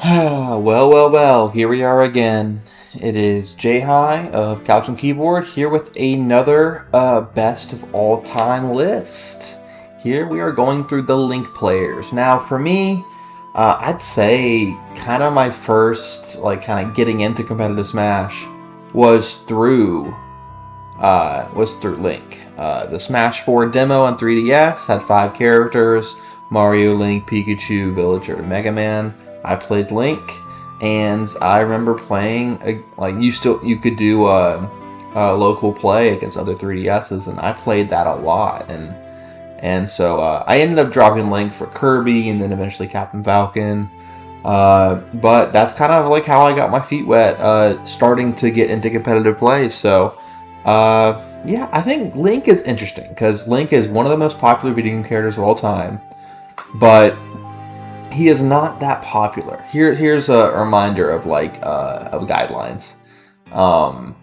Well, here we are again. It is Jay High of Couch and Keyboard here with another best of all time list. Here we are going through the Link players. Now, for me, I'd say kind of my first, kind of getting into competitive Smash was through Link. The Smash 4 demo on 3DS had 5 characters: Mario, Link, Pikachu, Villager, Mega Man. I played Link, and I remember playing you could do local play against other 3DSs, and I played that a lot, and so I ended up dropping Link for Kirby, and then eventually Captain Falcon. But that's kind of like how I got my feet wet, starting to get into competitive play. So, yeah, I think Link is interesting because Link is one of the most popular video game characters of all time, but he is not that popular. Here's a reminder of of guidelines. Um,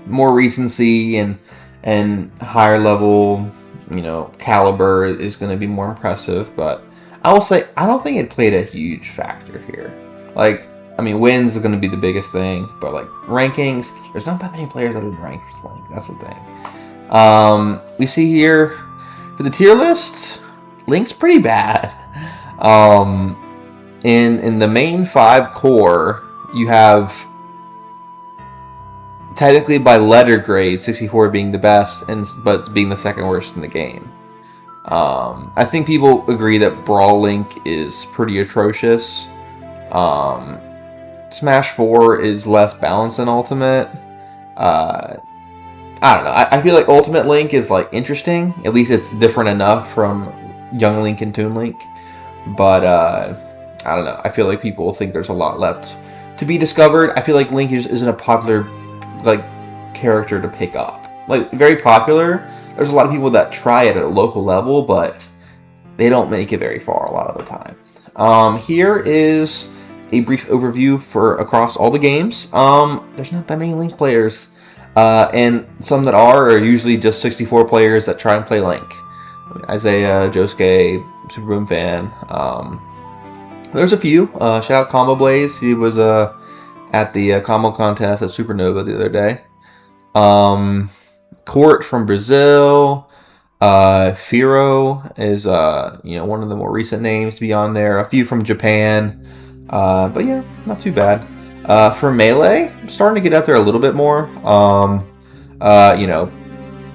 More recency and higher level, caliber is going to be more impressive. But I will say I don't think it played a huge factor here. Wins are going to be the biggest thing, but rankings, there's not that many players that have been ranked with Link. That's the thing. We see here for the tier list, Link's pretty bad. In the main 5 core, you have, technically by letter grade, 64 being the best, but being the second worst in the game. I think people agree that Brawl Link is pretty atrocious. Smash 4 is less balanced than Ultimate. I don't know. I feel like Ultimate Link is interesting. At least it's different enough from Young Link and Toon Link. But I don't know. I feel like people think there's a lot left to be discovered. I feel like Link isn't a popular character to pick up. Very popular. There's a lot of people that try it at a local level, but they don't make it very far a lot of the time. Here is a brief overview for across all the games. There's not that many Link players, and some that are usually just 64 players that try and play Link. Isaiah, Josuke, Super Boom Fan. There's a few. Shout out Combo Blaze. He was at the combo contest at Supernova the other day. Court from Brazil. Firo is one of the more recent names to be on there. A few from Japan. But yeah, not too bad. For Melee, I'm starting to get out there a little bit more.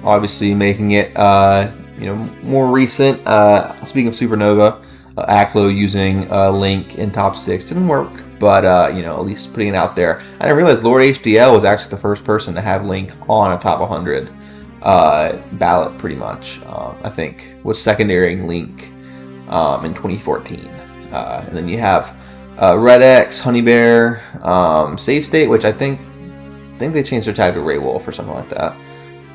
Obviously making it more recent. Speaking of Supernova, Aklo using Link in top 6 didn't work, but at least putting it out there. I didn't realize Lord HDL was actually the first person to have Link on a top 100 ballot, pretty much. I think was secondarying Link in 2014. And then you have Red X, Honey Bear, Safe State, which I think they changed their tag to Ray Wolf or something like that.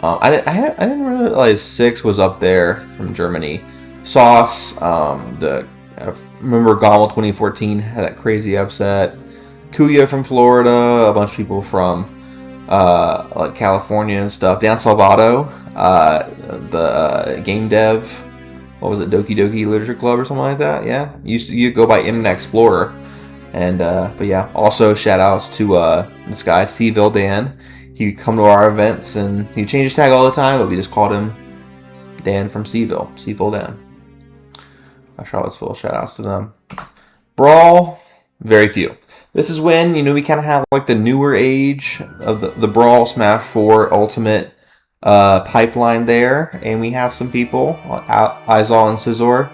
I didn't realize 6 was up there from Germany. Sauce, I remember Gommel 2014 had that crazy upset. Kuya from Florida, a bunch of people from California and stuff. Dan Salvato, the game dev, what was it, Doki Doki Literature Club or something like that? Yeah, you go by Internet Explorer, and but yeah, also shout outs to this guy Seville Dan. He would come to our events and he changed his tag all the time, but we just called him Dan from Seville Dan. Charlottesville, shout outs to them. Brawl, very few. This is when, we kind of have the newer age of the Brawl Smash 4 Ultimate pipeline there, and we have some people, Izal and Scizor,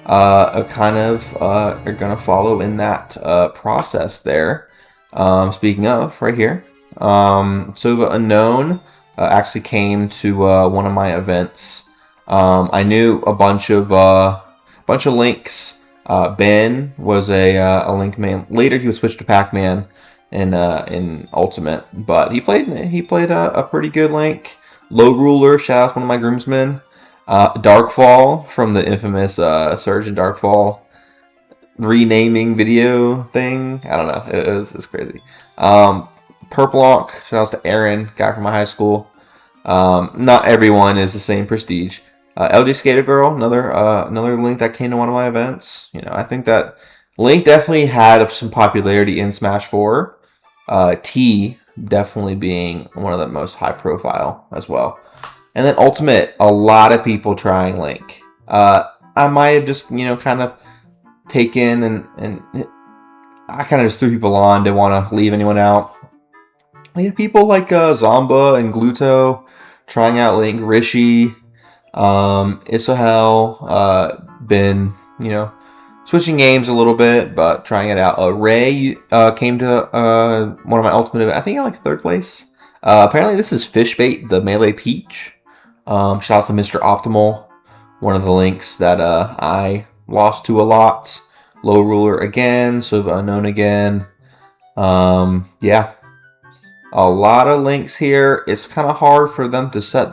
are going to follow in that process there. Speaking of, right here, Sova Unknown actually came to one of my events. I knew a bunch of Links. Ben was a Link man. Later, he was switched to Pac-Man in Ultimate, but he played a pretty good Link. Low Ruler, shout out to one of my groomsmen. Darkfall from the infamous Surgeon Darkfall renaming video thing. I don't know. It's crazy. Purplonk, shout outs to Aaron, guy from my high school. Not everyone is the same prestige. LG Skater Girl, another Link that came to one of my events. I think that Link definitely had some popularity in Smash 4. T definitely being one of the most high profile as well. And then Ultimate, a lot of people trying Link. I might have just, kind of taken and I kind of just threw people on, didn't want to leave anyone out. We have people like Zomba and Gluto trying out Link, Rishi, Isohel, been, switching games a little bit, but trying it out. Ray came to one of my Ultimate events. I think I like third place. Apparently, this is Fishbait, the Melee Peach. Shout out to Mr. Optimal, one of the Links that I lost to a lot. Low Ruler again, Sova Unknown again. Yeah. A lot of Links here. It's kind of hard for them to set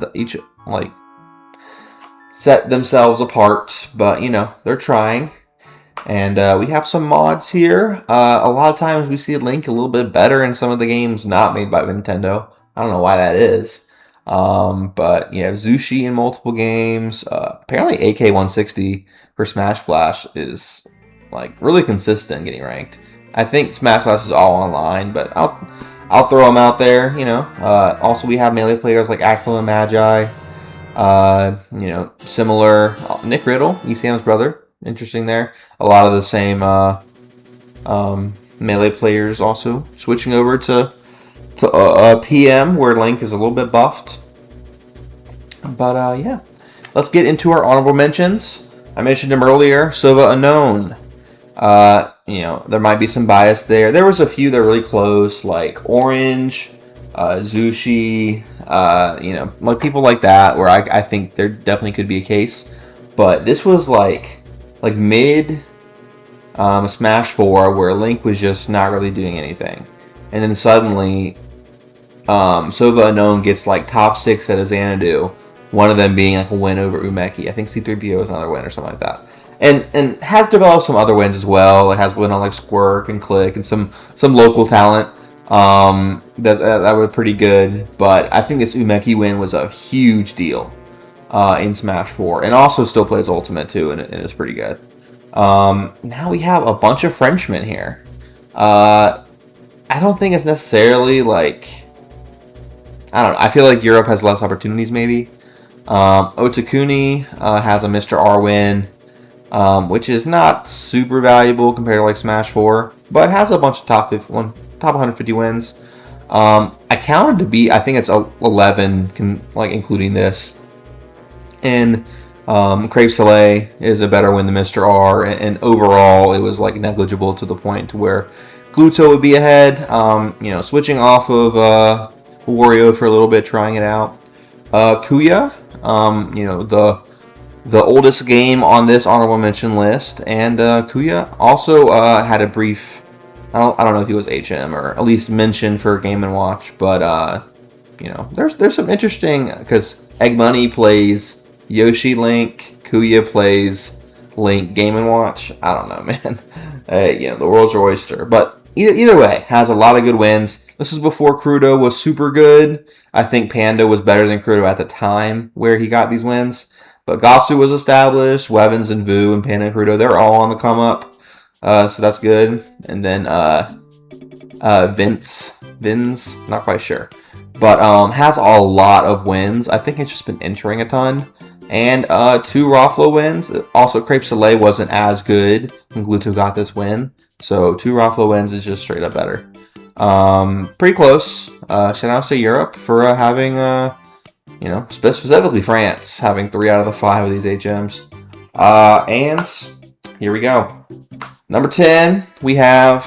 themselves apart, but they're trying. And we have some mods here. A lot of times we see Link a little bit better in some of the games not made by Nintendo. I don't know why that is. But you have Zushi in multiple games. Apparently AK-160 for Smash Flash is really consistent getting ranked. I think Smash Flash is all online, but I'll throw them out there. Also we have melee players like Aqua and Magi. Similar. Nick Riddle, ECM's brother. Interesting there. A lot of the same melee players also switching over to PM, where Link is a little bit buffed. But yeah, let's get into our honorable mentions. I mentioned him earlier, Sova Unknown. There might be some bias there. There was a few that were really close, like Orange, Zushi, people like that, where I think there definitely could be a case. But this was like mid Smash 4, where Link was just not really doing anything. And then suddenly, Sova Unknown gets top 6 at a Xanadu, one of them being a win over Umeki. I think C3PO is another win or something like that. And has developed some other wins as well. It has win on Squirk and Click and some local talent that were pretty good. But I think this Umeki win was a huge deal in Smash 4, and also still plays Ultimate too, and it's pretty good. Now we have a bunch of Frenchmen here. I don't think it's necessarily I don't know. I feel like Europe has less opportunities maybe. Otakuni has a Mr. R win, which is not super valuable compared to Smash 4, but has a bunch of top 150 wins. I counted to be, I think it's 11, including this. And Crave Soleil is a better win than Mr. R, and overall it was negligible to the point to where Gluto would be ahead. Switching off of Wario for a little bit, trying it out. Kuya, the oldest game on this honorable mention list, and Kuya also had a brief. I don't know if he was HM or at least mentioned for Game & Watch, but there's some interesting, because Egg Money plays Yoshi Link, Kuya plays Link Game & Watch. I don't know, man. The world's your oyster. But either way, has a lot of good wins. This was before Crudo was super good. I think Panda was better than Crudo at the time where he got these wins. But Gatsu was established. Wevins and Vu and Panda and Crudo, they're all on the come up. So that's good. And then Vince, not quite sure. But has a lot of wins. I think it's just been entering a ton. And 2 Rafflo wins. Also, Crepe Soleil wasn't as good when Gluto got this win. So 2 Rafflo wins is just straight up better. Pretty close. Shout out to Europe for having, specifically France, having 3 out of the 5 of these HMs. And here we go. Number 10, we have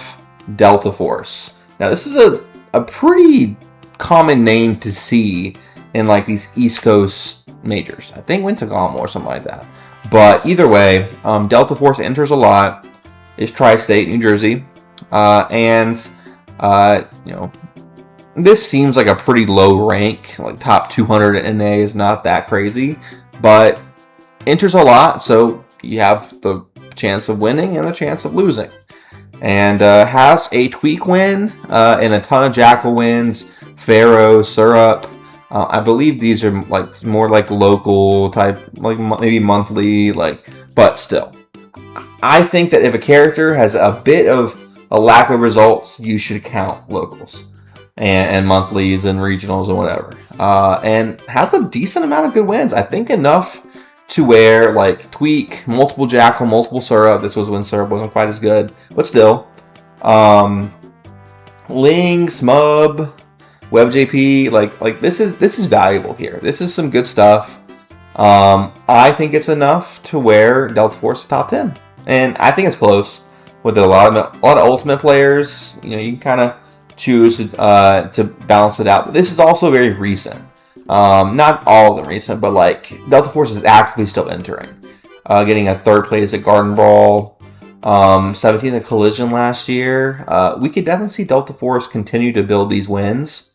Delta Force. Now, this is a pretty common name to see in these East Coast majors. I think Wintagama or something like that. But either way, Delta Force enters a lot. It's Tri-State, New Jersey. This seems like a pretty low rank. Top 200 at NA is not that crazy. But enters a lot, so you have the chance of winning and the chance of losing. And has a Tweak win and a ton of Jackal wins, Pharaoh, Syrup. I believe these are more local type, maybe monthly, but still. I think that if a character has a bit of a lack of results, you should count locals and monthlies and regionals and whatever. And has a decent amount of good wins. I think enough to where, like, Tweak, multiple Jackal, multiple Syrup. This was when Syrup wasn't quite as good, but still. Ling, Smub, WebJP, like this is valuable here. This is some good stuff. I think it's enough to where Delta Force is top 10, and I think it's close with a lot of Ultimate players. You can kind of choose to balance it out. But this is also very recent. Not all of them recent, but like Delta Force is actively still entering, getting a 3rd place at Garden Brawl. 17 at Collision last year. We could definitely see Delta Force continue to build these wins.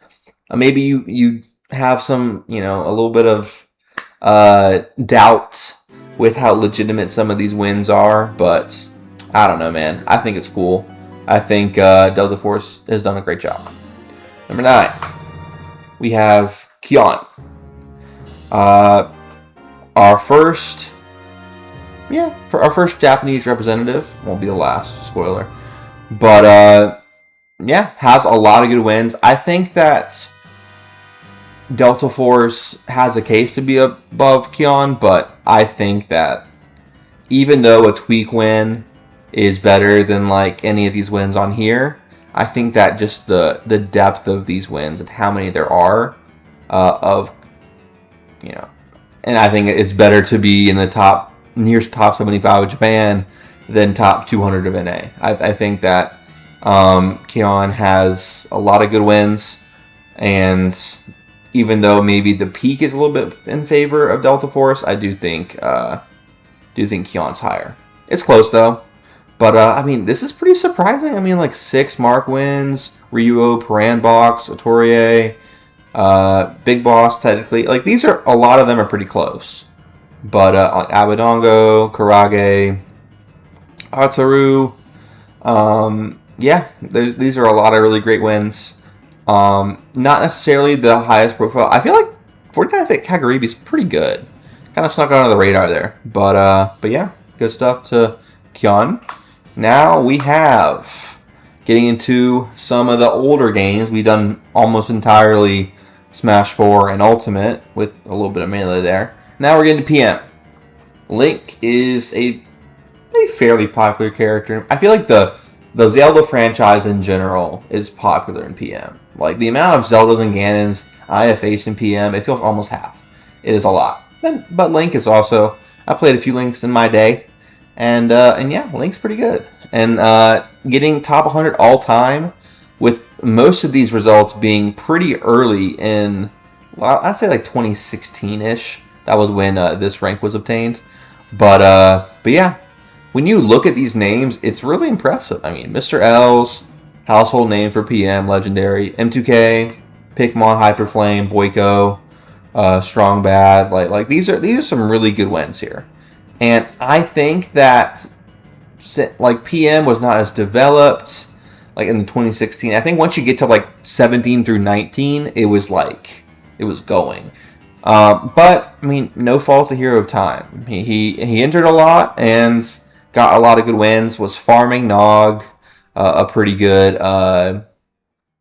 Maybe you have some, a little bit of doubt with how legitimate some of these wins are, but I don't know, man. I think it's cool. I think Delta Force has done a great job. Number 9, we have Kion. Our first Japanese representative. Won't be the last, spoiler. But, has a lot of good wins. I think that Delta Force has a case to be above Kion, but I think that even though a Tweak win is better than, like, any of these wins on here, I think that just the depth of these wins and how many there are and I think it's better to be in the near top 75 of Japan than top 200 of NA. I think that Kion has a lot of good wins, and even though maybe the peak is a little bit in favor of Delta Force, I do think Kion's higher. It's close though, but this is pretty surprising. Like 6 Mark wins, Ryuo, Paranbox, Otorie, Big Boss technically. Like these are a lot of them are pretty close. But Abadongo, Karage, Ataru, these are a lot of really great wins. Not necessarily the highest profile. I feel like 49th at Kaguribi is pretty good. Kind of snuck under the radar there. But yeah, good stuff to Kion. Now we have getting into some of the older games. We've done almost entirely Smash 4 and Ultimate with a little bit of Melee there. Now we're getting to PM. Link is a fairly popular character. I feel like the Zelda franchise in general is popular in PM. Like the amount of Zeldas and Ganons I have faced in PM, it feels almost half. It is a lot. But Link is also, I played a few Links in my day, and Link's pretty good. And getting top 100 all time, with most of these results being pretty early in, I'd say like 2016-ish. That was when this rank was obtained. But yeah, when you look at these names, it's really impressive. Mr. L's, household name for PM, legendary. M2K, Pikmon, Hyperflame, Boyko, Strong Bad. Like these are some really good wins here. And I think that like PM was not as developed like in 2016. I think once you get to like 17 through 19, it was going. But no fault to Hero of Time. He entered a lot and got a lot of good wins. Was farming Nog, a pretty good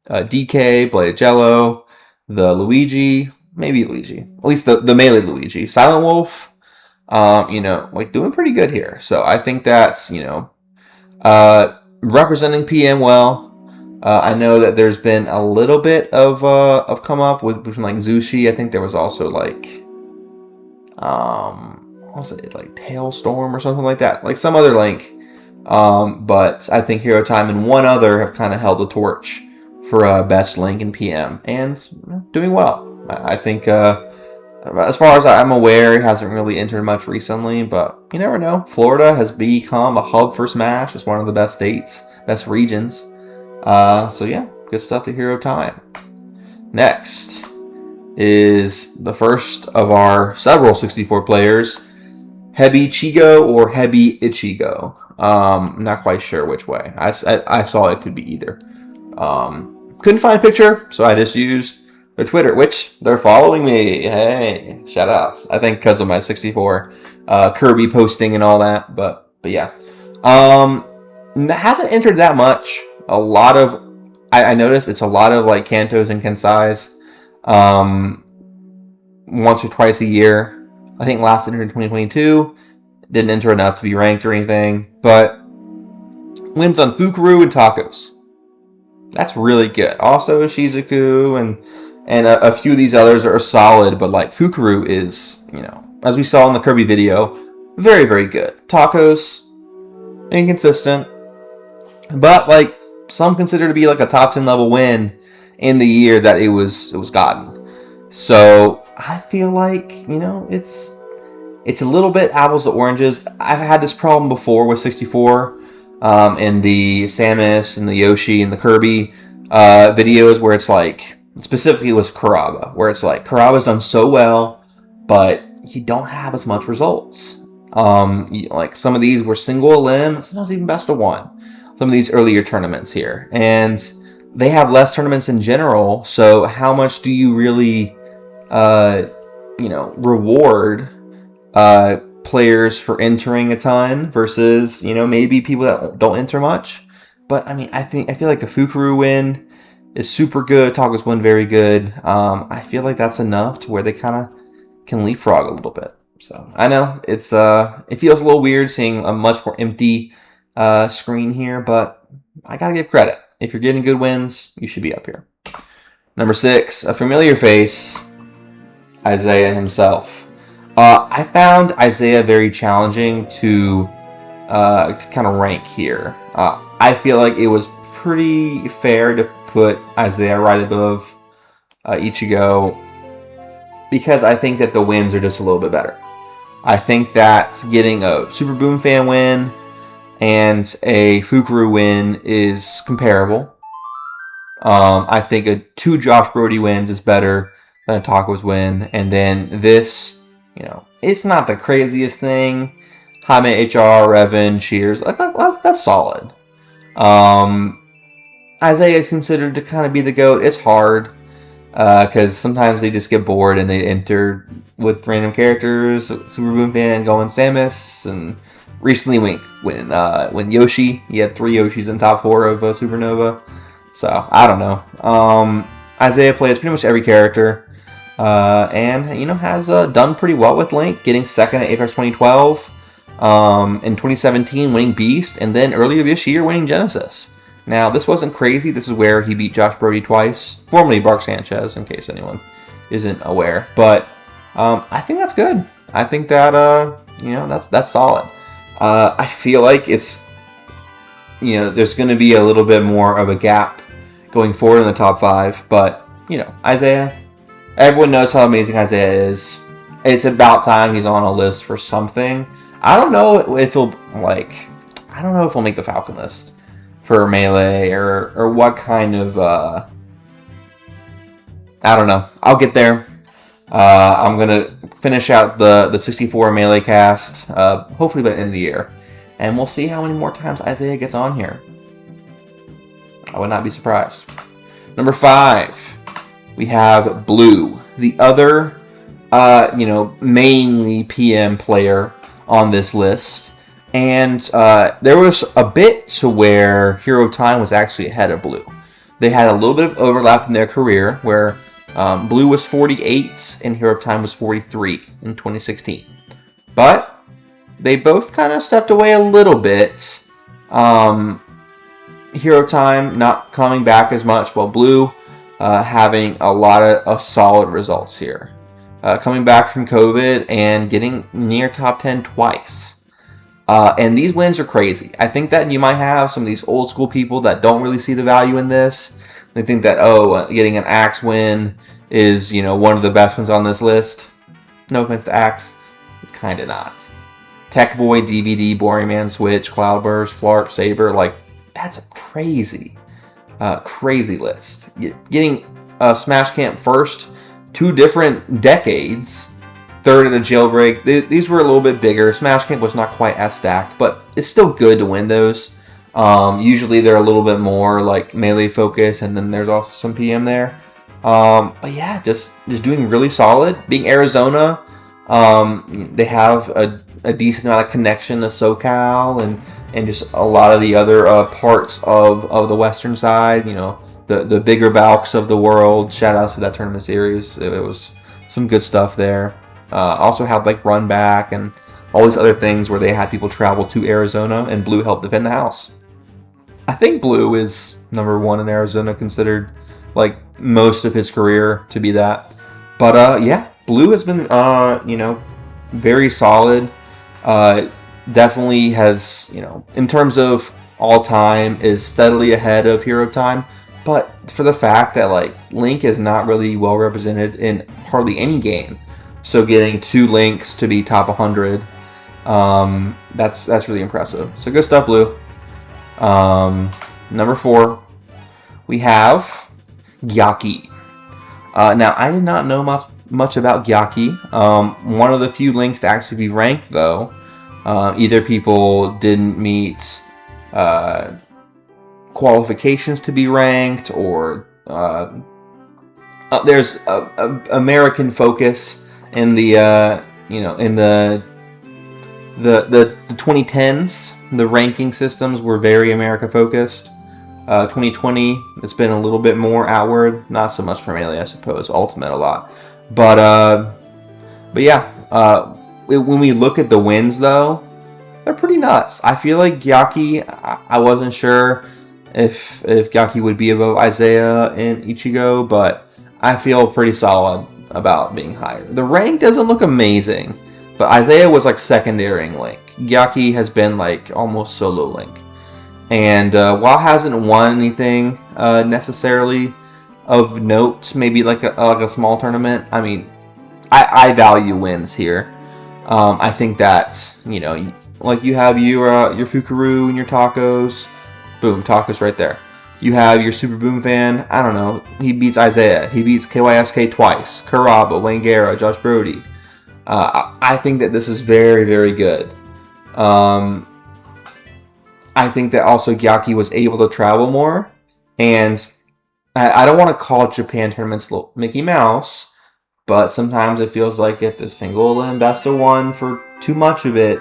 DK, Blade of Jello, the Luigi, maybe Luigi, at least the melee Luigi, Silent Wolf. Doing pretty good here. So I think that's representing PM well. I know that there's been a little bit of come up with between like Zushi. I think there was also like what was it, like Tailstorm or something like that, like some other Link. But I think Hero Time and one other have kind of held the torch for best Link in PM and doing well. I think as far as I'm aware, he hasn't really entered much recently, but you never know. Florida has become a hub for Smash. It's one of the best states, best regions. So yeah, good stuff to Hero Time. Next is the first of our several 64 players, Hebi Chigo or Hebi Ichigo. I'm not quite sure which way. I saw it could be either. Couldn't find a picture, so I just used their Twitter, which they're following me. Hey, shout outs. I think because of my 64 Kirby posting and all that. But yeah, Hasn't entered that much. A lot of, I noticed it's a lot of like Kantos and Kensais, once or twice a year. I think last entered in 2022. Didn't enter enough to be ranked or anything, but wins on Fukuru and Tacos. That's really good. Also Shizuku and a few of these others are solid, but like Fukuru is, as we saw in the Kirby video, very, very good. Tacos, inconsistent, but like some consider to be like a top 10 level win in the year that it was gotten. So I feel like, it's a little bit apples to oranges. I've had this problem before with 64 in the Samus and the Yoshi and the Kirby videos where it's like, specifically it was Kuraba, where it's like Kuraba's done so well, but you don't have as much results. Like some of these were single elim, sometimes even best of one. Some of these earlier tournaments here, and they have less tournaments in general. So how much do you really, reward players for entering a ton versus maybe people that don't enter much? But I mean, I feel like a Fukuru win is super good. Tacos win very good. I feel like that's enough to where they kind of can leapfrog a little bit. So I know it's it feels a little weird seeing a much more empty screen here, but I gotta give credit. If you're getting good wins, you should be up here. Number 6, a familiar face, Isaiah himself. I found Isaiah very challenging to kind of rank here. I feel like it was pretty fair to put Isaiah right above Ichigo because I think that the wins are just a little bit better. I think that getting a Super Boom Fan win and a Fukuru win is comparable. I think a 2 Josh Brody wins is better than a Tacos win. And then this, it's not the craziest thing. Jaime HR, Revan, Cheers, that's solid. Isaiah is considered to kind of be the GOAT. It's hard because sometimes they just get bored and they enter with random characters. Super Boom Fan going Samus, and recently when Yoshi, he had 3 Yoshis in top 4 of Supernova. So I don't know. Isaiah plays pretty much every character, and has done pretty well with Link, getting second at Apex 2012. In 2017, winning Beast, and then earlier this year, winning Genesis. Now, this wasn't crazy. This is where he beat Josh Brody twice, formerly Bark Sanchez, in case anyone isn't aware. But I think that's good. I think that that's solid. I feel like it's there's going to be a little bit more of a gap going forward in the top 5. But Isaiah, everyone knows how amazing Isaiah is. It's about time he's on a list for something. I don't know if he'll make the Falcon list for Melee or what kind of I don't know. I'll get there. I'm gonna finish out the 64 Melee cast, hopefully by the end of the year, and we'll see how many more times Isaiah gets on here. I would not be surprised. Number 5, we have Blue, the other mainly PM player on this list, and there was a bit to where Hero of Time was actually ahead of Blue. They had a little bit of overlap in their career where Blue was 48 and Hero of Time was 43 in 2016. But they both kind of stepped away a little bit. Hero of Time not coming back as much, while Blue having a lot of solid results here. Coming back from COVID and getting near top 10 twice. And these wins are crazy. I think that you might have some of these old school people that don't really see the value in this. They think that, getting an Axe win is, one of the best ones on this list. No offense to Axe. It's kind of not. Tech Boy, DVD, Boring Man, Switch, Cloudburst, Flarp, Saber, that's a crazy list. Getting Smash Camp first, 2 different decades, third at a Jailbreak. These were a little bit bigger. Smash Camp was not quite as stacked, but it's still good to win those. Usually they're a little bit more melee focus, and then there's also some PM there. But yeah, just doing really solid. Being Arizona, They have a decent amount of connection to SoCal and just a lot of the other parts of the western side. You know, the bigger Balks of the world. Shout outs to that tournament series. It was some good stuff there. Also had like Run Back and all these other things where they had people travel to Arizona, and Blue helped defend the house. I think Blue is number one in Arizona, considered like most of his career to be that. But yeah, Blue has been very solid. Definitely has, in terms of all time, is steadily ahead of Hero of Time. But for the fact that like Link is not really well represented in hardly any game, so getting 2 Links to be top 100, that's really impressive. So good stuff, Blue. Number 4, we have Gyaki. Now, I did not know much about Gyaki. One of the few Links to actually be ranked, though. Either people didn't meet qualifications to be ranked, or there's American focus in the in the 2010s. The ranking systems were very America focused. 2020, it's been a little bit more outward. Not so much for Melee, I suppose. Ultimate a lot, but yeah. When we look at the wins, though, they're pretty nuts. I feel like Gyaki, I wasn't sure if Gyaki would be above Isaiah and Ichigo, but I feel pretty solid about being higher. The rank doesn't look amazing, but Isaiah was like secondary Link. Gyaki has been like almost solo Link. And while hasn't won anything necessarily of note, maybe like a small tournament, I mean, I value wins here. I think that, like you have your Fukaru and your Tacos. Boom, Tacos right there. You have your Super Boom Fan. I don't know. He beats Isaiah. He beats KYSK twice. Kuraba, Wayne Guerra, Josh Brody. I think that this is very, very good. I think that also Gyaki was able to travel more. And I don't want to call Japan tournaments Mickey Mouse, but sometimes it feels like if the single and best of one for too much of it,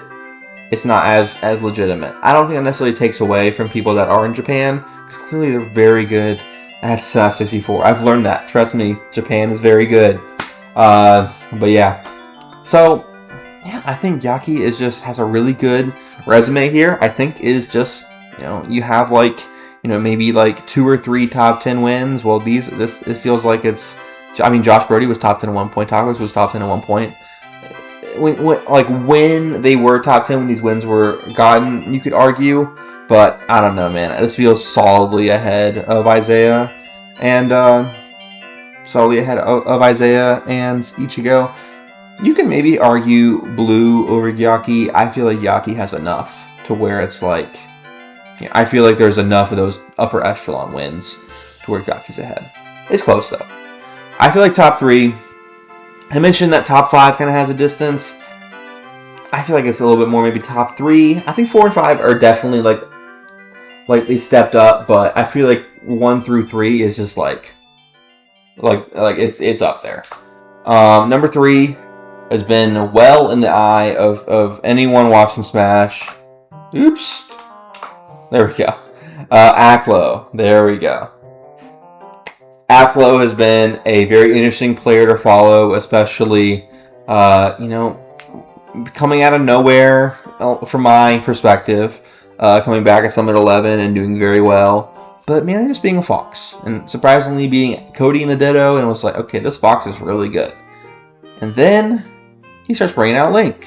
it's not as legitimate. I don't think that necessarily takes away from people that are in Japan. Clearly, they're very good at 64. I've learned that. Trust me, Japan is very good. But yeah. So, yeah, I think Gyaki has a really good resume here. I think is just, you have like, maybe like 2 or 3 top 10 wins. Well, it feels like it's, I mean, Josh Brody was top 10 at one point. Tacos was top 10 at one point. When they were top 10, when these wins were gotten, you could argue, but I don't know, man. This feels solidly ahead of Isaiah and Ichigo. You can maybe argue Blue over Gyaki. I feel like Gyaki has enough to where it's like, I feel like there's enough of those upper echelon wins to where Gyaki's ahead. It's close though. I feel like top 3. I mentioned that top 5 kind of has a distance. I feel like it's a little bit more maybe top 3. I think 4 and 5 are definitely like they stepped up, but I feel like 1 through 3 is just like it's up there. Number 3 has been well in the eye of anyone watching Smash. Oops. There we go. Aklo. There we go. Aklo has been a very interesting player to follow, especially, coming out of nowhere, from my perspective, coming back at Summit 11 and doing very well, but mainly just being a Fox, and surprisingly being Cody in the Ditto, and it was like, okay, this Fox is really good. And then he starts bringing out Link.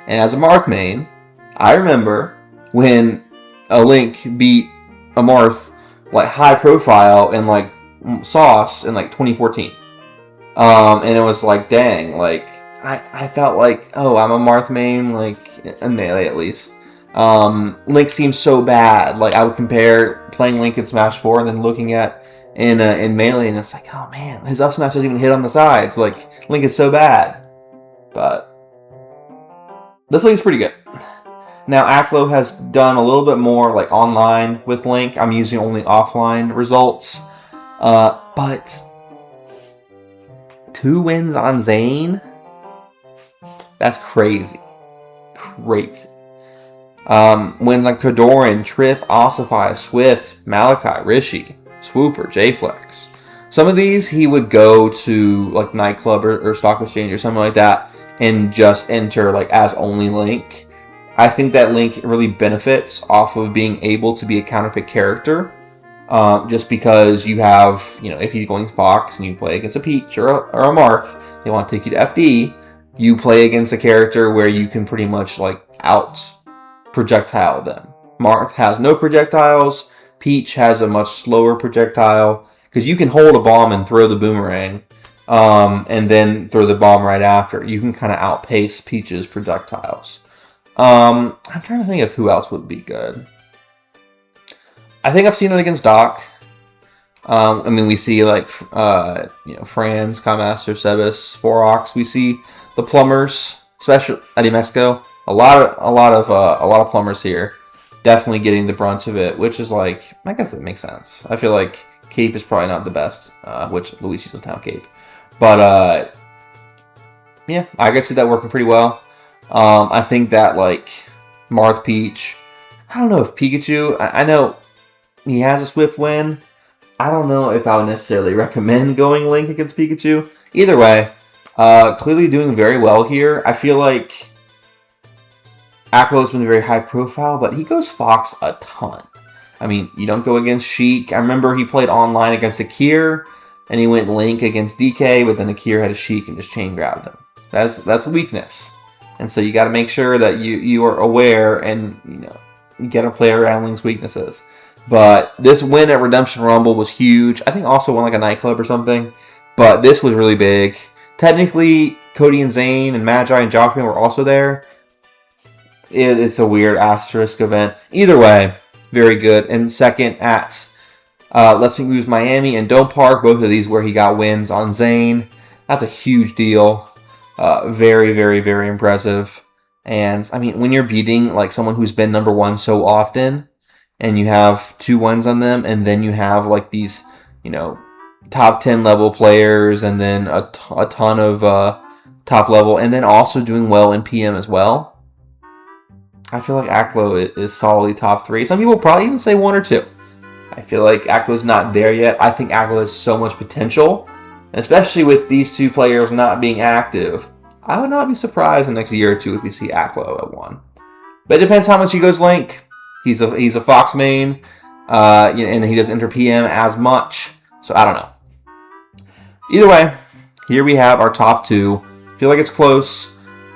And as a Marth main, I remember when a Link beat a Marth, like, high profile and, like, Sauce in, like, 2014. And it was like, dang, like, I felt like, oh, I'm a Marth main, like, in Melee at least. Link seems so bad. Like, I would compare playing Link in Smash 4 and then looking at in Melee, and it's like, oh man, his up smash doesn't even hit on the sides. Like, Link is so bad. But this Link's pretty good. Now, Aklo has done a little bit more, like, online with Link. I'm using only offline results. But 2 wins on Zane? That's crazy. Crazy. Wins on Kodorin, Triff, Ossify, Swift, Malachi, Rishi, Swooper, J-Flex. Some of these he would go to like Nightclub or Stock Exchange or something like that and just enter like as only Link. I think that Link really benefits off of being able to be a counterpick character. Just because you have, if he's going Fox and you play against a Peach or a Marth, they want to take you to FD, you play against a character where you can pretty much like out projectile them. Marth has no projectiles. Peach has a much slower projectile because you can hold a bomb and throw the boomerang, and then throw the bomb right after. You can kind of outpace Peach's projectiles. I'm trying to think of who else would be good. I think I've seen it against Doc. We see like Franz, Kamaster, Sebas, Forox. We see the plumbers, especially Eddie Mexico. A lot of plumbers here, definitely getting the brunt of it, which is like, I guess it makes sense. I feel like Cape is probably not the best, which Luigi doesn't have Cape, but yeah, I can see that working pretty well. I think that like Marth, Peach. I don't know if Pikachu. I know he has a Swift win. I don't know if I would necessarily recommend going Link against Pikachu. Either way, clearly doing very well here. I feel like Aklo's been very high profile, but he goes Fox a ton. I mean, you don't go against Sheik. I remember he played online against Akir, and he went Link against DK, but then Akir had a Sheik and just chain grabbed him. That's a weakness. And so you got to make sure that you are aware and, you got to play around Link's weaknesses. But this win at Redemption Rumble was huge. I think also won like a nightclub or something. But this was really big. Technically, Cody and Zayn and Magi and Joffrey were also there. It's a weird asterisk event. Either way, very good. And second at Let's Make Moves Miami and Dome Park. Both of these where he got wins on Zayn. That's a huge deal. Very, very, very impressive. And, I mean, when you're beating like someone who's been number one so often, and you have 2 wins on them, and then you have like these, top 10 level players, and then a ton of top level, and then also doing well in PM as well. I feel like Aklo is solidly top 3. Some people probably even say 1 or 2. I feel like Aklo's not there yet. I think Aklo has so much potential, and especially with these 2 players not being active, I would not be surprised in the next year or 2 if we see Aklo at 1. But it depends how much he goes Link. He's a Fox main, and he doesn't enter PM as much, so I don't know. Either way, here we have our top 2. Feel like it's close,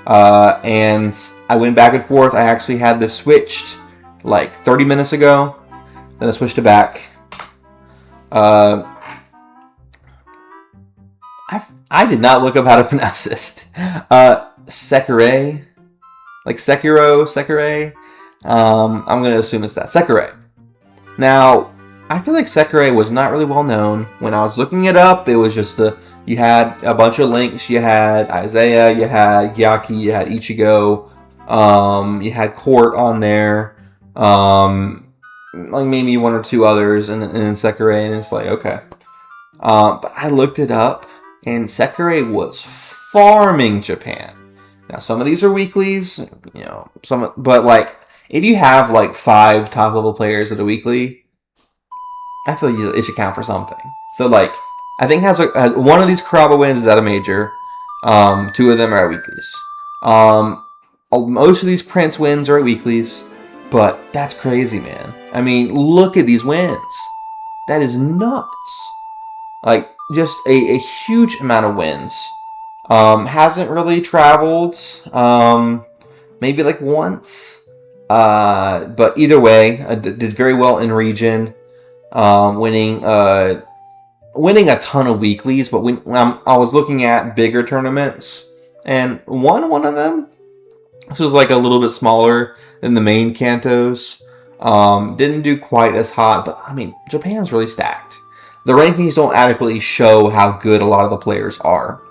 and I went back and forth. I actually had this switched like 30 minutes ago, then I switched it back. I did not look up how to pronounce this. Sekirei, like Sekirei. I'm going to assume it's that. Sekirei. Now, I feel like Sekirei was not really well known. When I was looking it up, it was just you had a bunch of links. You had Isaiah, you had Gyaki, you had Ichigo, you had Court on there, like maybe 1 or 2 others, and then Sekirei, and it's like, okay. But I looked it up, and Sekirei was farming Japan. Now, some of these are weeklies, but like, if you have like 5 top level players at a weekly, I feel like it should count for something. So like, I think has one of these Kuraba wins is at a major. 2 of them are at weeklies. Most of these Prince wins are at weeklies, but that's crazy, man. I mean, look at these wins. That is nuts. Like, just a huge amount of wins. Hasn't really traveled, maybe like once. But either way, did very well in region, winning a ton of weeklies. But when I was looking at bigger tournaments, and won one of them. This was like a little bit smaller than the main Kantos. Didn't do quite as hot, but I mean, Japan's really stacked. The rankings don't adequately show how good a lot of the players are.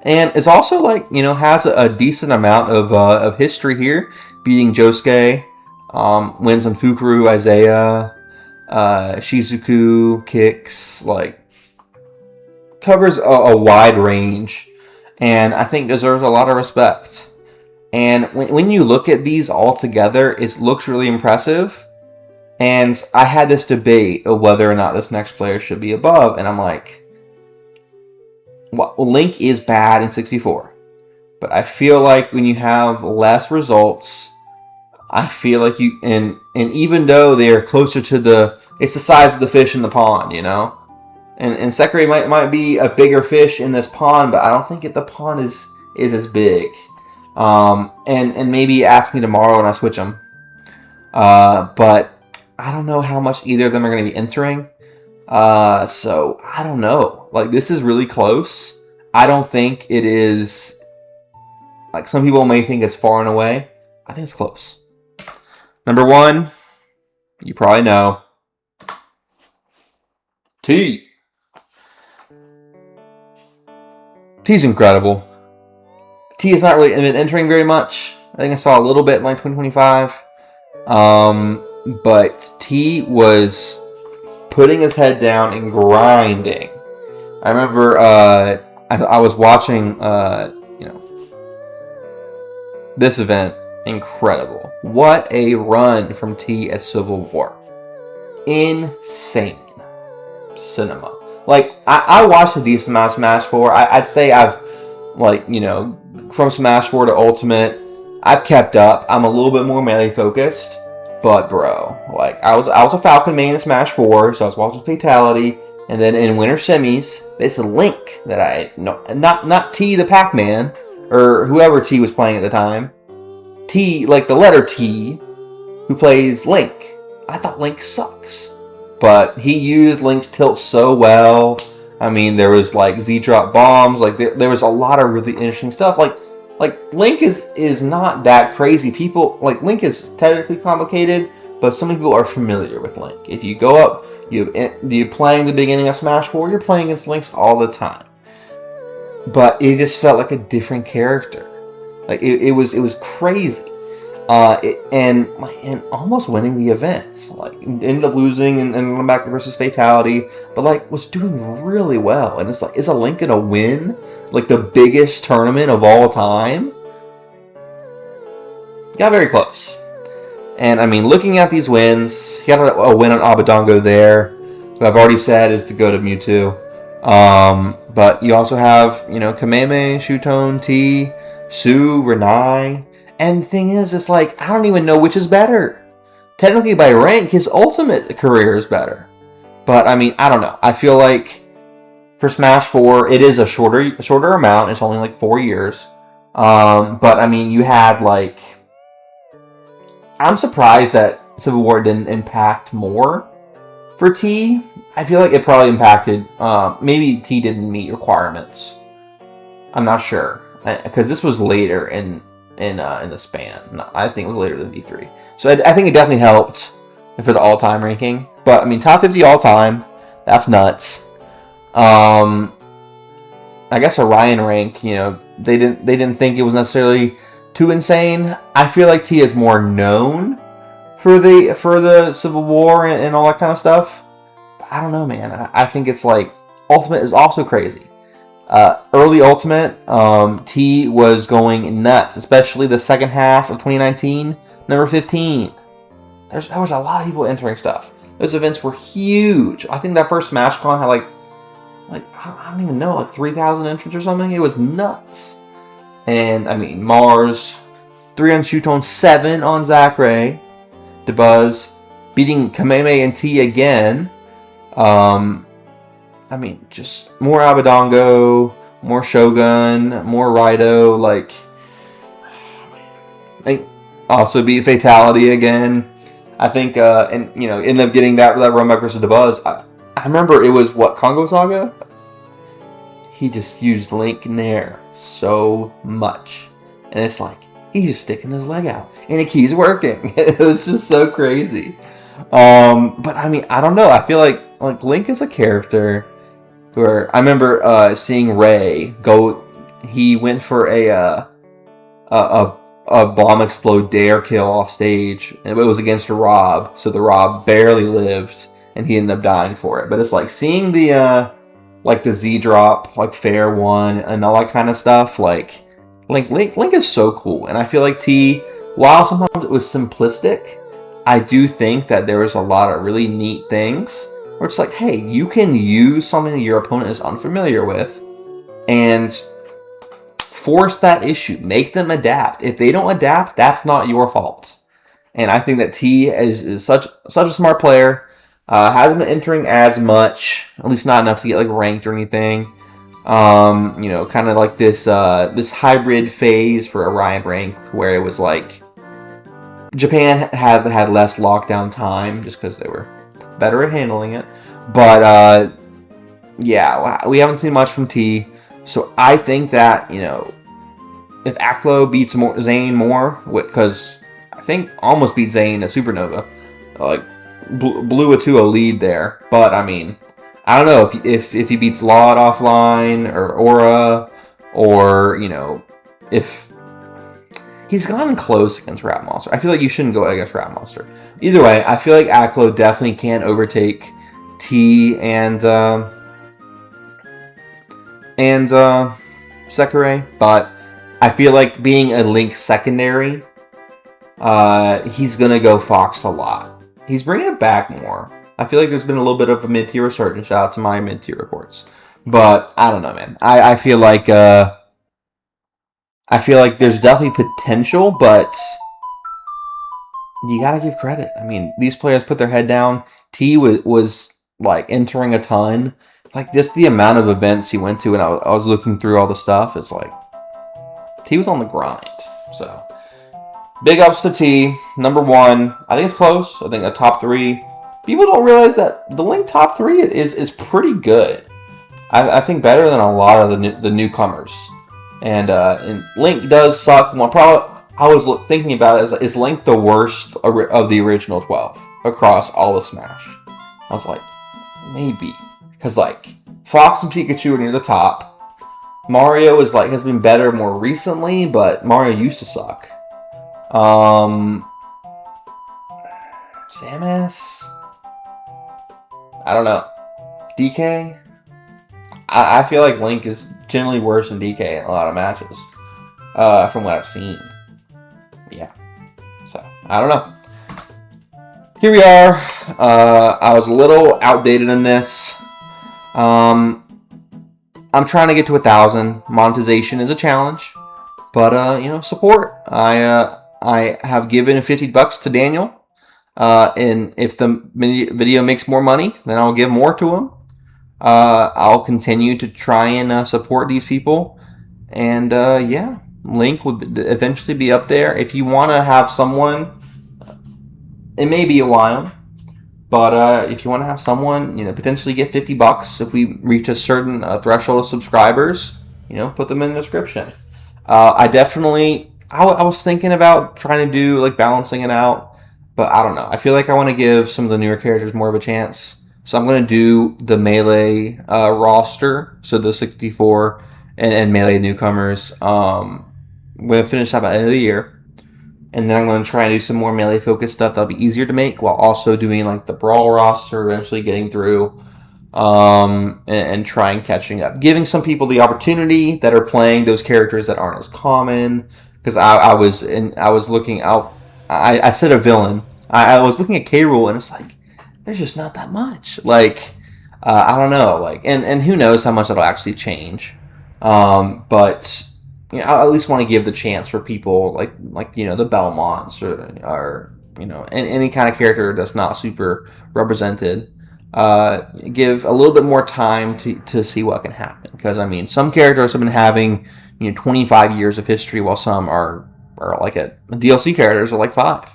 And it's also like, has a decent amount of history here. Beating Josuke, wins on Fukuru, Isaiah, Shizuku, Kicks, like, covers a wide range. and I think deserves a lot of respect. And when you look at these all together, it looks really impressive. And I had this debate of whether or not this next player should be above, and I'm like, well, Link is bad in 64, but I feel like when you have less results, I feel like you and even though they are closer to it's the size of the fish in the pond, you know, and Sakurai might be a bigger fish in this pond, but I don't think the pond is as big. And maybe ask me tomorrow when I switch them. But I don't know how much either of them are going to be entering. So I don't know. Like, this is really close. I don't think it is. Like, some people may think it's far and away. I think it's close. Number 1, you probably know. T. T's incredible. T is not really been entering very much. I think I saw a little bit in like 2025. But T was putting his head down and grinding. I remember I was watching this event. Incredible. What a run from T at Civil War. Insane cinema. Like, I watched a decent amount of Smash 4. I'd say I've, like, from Smash 4 to Ultimate, I've kept up. I'm a little bit more melee focused. But, bro, like, I was a Falcon main in Smash 4, so I was watching Fatality. And then in Winter Semis, it's a Link that I know. Not T the Pac-Man, or whoever T was playing at the time. T, like the letter T, who plays Link. I thought Link sucks. But he used Link's tilt so well. I mean, there was like Z-drop bombs. Like there was a lot of really interesting stuff. Like Link is not that crazy. People like Link is technically complicated, but some people are familiar with Link. If you go up, you're playing the beginning of Smash 4, you're playing against Links all the time. But it just felt like a different character. Like it was crazy. And almost winning the events. Like, ended up losing and going back versus Fatality, but like was doing really well. And it's like, is a Link gonna win like the biggest tournament of all time? Got very close. And I mean, looking at these wins, he got a win on Abadango there, who I've already said is to go to Mewtwo. But you also have, Kameme, Shutone, T, Su, Renai. And the thing is, it's like, I don't even know which is better. Technically, by rank, his ultimate career is better. But, I mean, I don't know. I feel like for Smash 4, it is a shorter amount. It's only like 4 years. But, I mean, you had like... I'm surprised that Civil War didn't impact more for T. I feel like it probably impacted... maybe T didn't meet requirements. I'm not sure. Because this was later in the span. No, I think it was later than V3. So I think it definitely helped for the all-time ranking. But I mean, top 50 all-time, that's nuts. I guess Orion rank, they didn't think it was necessarily too insane. I feel like T is more known for the Civil War and all that kind of stuff. But I don't know, man. I think it's like Ultimate is also crazy. Early Ultimate, T was going nuts, especially the second half of 2019. Number 15. There was a lot of people entering stuff. Those events were huge. I think that first SmashCon had like I don't even know, like 3,000 entrants or something. It was nuts. And I mean, Mars, 3 on Shutone, 7 on Zackray, Dabuz, beating Kameme and T again. I mean, just more Abadango, more Shogun, more Raido, like also beat Fatality again. I think, ended up getting that run back versus Dabuz. I remember it was, Congo Saga? He just used Link Nair so much. And it's like, he's just sticking his leg out. And it keeps working. It was just so crazy. But I mean, I don't know. I feel like Link is a character where I remember seeing Ray go. He went for a bomb explode dare kill off stage, and it was against a Rob, so the Rob barely lived, and he ended up dying for it. But it's like seeing the like the Z drop, like Fair One, and all that kind of stuff. Like Link is so cool, and I feel like T, while sometimes it was simplistic, I do think that there was a lot of really neat things where it's like, hey, you can use something that your opponent is unfamiliar with, and force that issue. Make them adapt. If they don't adapt, that's not your fault. And I think that T is such a smart player. Hasn't been entering as much, at least not enough to get like ranked or anything. Kind of like this hybrid phase for Orion rank where it was like Japan had less lockdown time just because they were better at handling it. But yeah, we haven't seen much from T. So I think that, if Aklo beats Zane more, because I think almost beat Zane at Supernova, like blew it to a lead there. But I mean, I don't know if he beats Laud offline or Aura, or if he's gotten close against Rat Monster. I feel like you shouldn't go against Rat Monster. Either way, I feel like Aklo definitely can overtake T and Sekirei, but I feel like being a Link secondary, he's gonna go Fox a lot. He's bringing it back more. I feel like there's been a little bit of a mid-tier resurgence. Shout out to my mid-tier reports, but I don't know, man. I feel like there's definitely potential, but you gotta give credit. I mean, these players put their head down. T was like entering a ton. Like, just the amount of events he went to, and I was looking through all the stuff. It's like, T was on the grind. So, big ups to T. Number 1. I think it's close. I think a top 3. People don't realize that the Link top 3 is pretty good. I think better than a lot of the newcomers. And Link does suck. Well, probably, I was thinking about it, is Link the worst of the original 12 across all of Smash? I was like, maybe. Because, like, Fox and Pikachu are near the top. Mario has been better more recently, but Mario used to suck. Samus? I don't know. DK? I feel like Link is generally worse than DK in a lot of matches. From what I've seen. Yeah. So, I don't know. Here we are. I was a little outdated in this. I'm trying to get to 1,000. Monetization is a challenge, but support. I have given $50 to Daniel, and if the video makes more money, then I'll give more to him. I'll continue to try and support these people, and yeah, Link would eventually be up there. If you want to have someone, it may be a while. But if you want to have someone, potentially get $50 if we reach a certain threshold of subscribers, put them in the description. I was thinking about trying to do like balancing it out, but I don't know. I feel like I want to give some of the newer characters more of a chance. So I'm going to do the Melee roster, so the 64 and Melee newcomers. We're going to finish that by the end of the year. And then I'm going to try and do some more Melee-focused stuff that'll be easier to make, while also doing like the Brawl roster, eventually getting through, and trying catching up. Giving some people the opportunity that are playing those characters that aren't as common. Because I was looking out. I said a villain. I was looking at K. Rool, and it's like, there's just not that much. Like, I don't know. Like, and who knows how much that'll actually change. But I at least want to give the chance for people like the Belmonts or any kind of character that's not super represented. Give a little bit more time to see what can happen, because I mean, some characters have been having 25 years of history, while some are like DLC characters are like 5.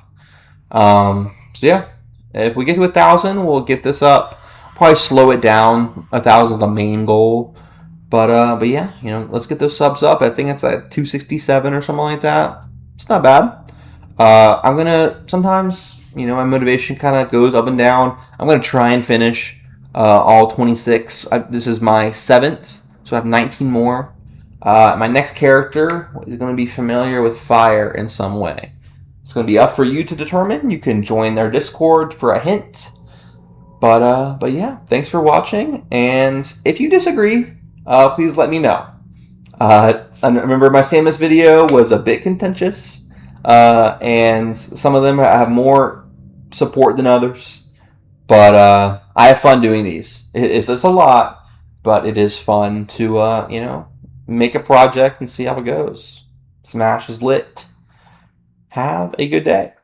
So yeah, if we get to 1,000, we'll get this up. Probably slow it down. 1,000 is the main goal. But yeah, let's get those subs up. I think it's at 267 or something like that. It's not bad. I'm gonna sometimes, my motivation kind of goes up and down. I'm gonna try and finish all 26. This is my 7th, so I have 19 more. My next character is going to be familiar with fire in some way. It's going to be up for you to determine. You can join their Discord for a hint. But yeah, thanks for watching. And if you disagree, please let me know. And remember, my Samus video was a bit contentious, and some of them have more support than others. But I have fun doing these. It's a lot, but it is fun to make a project and see how it goes. Smash is lit. Have a good day.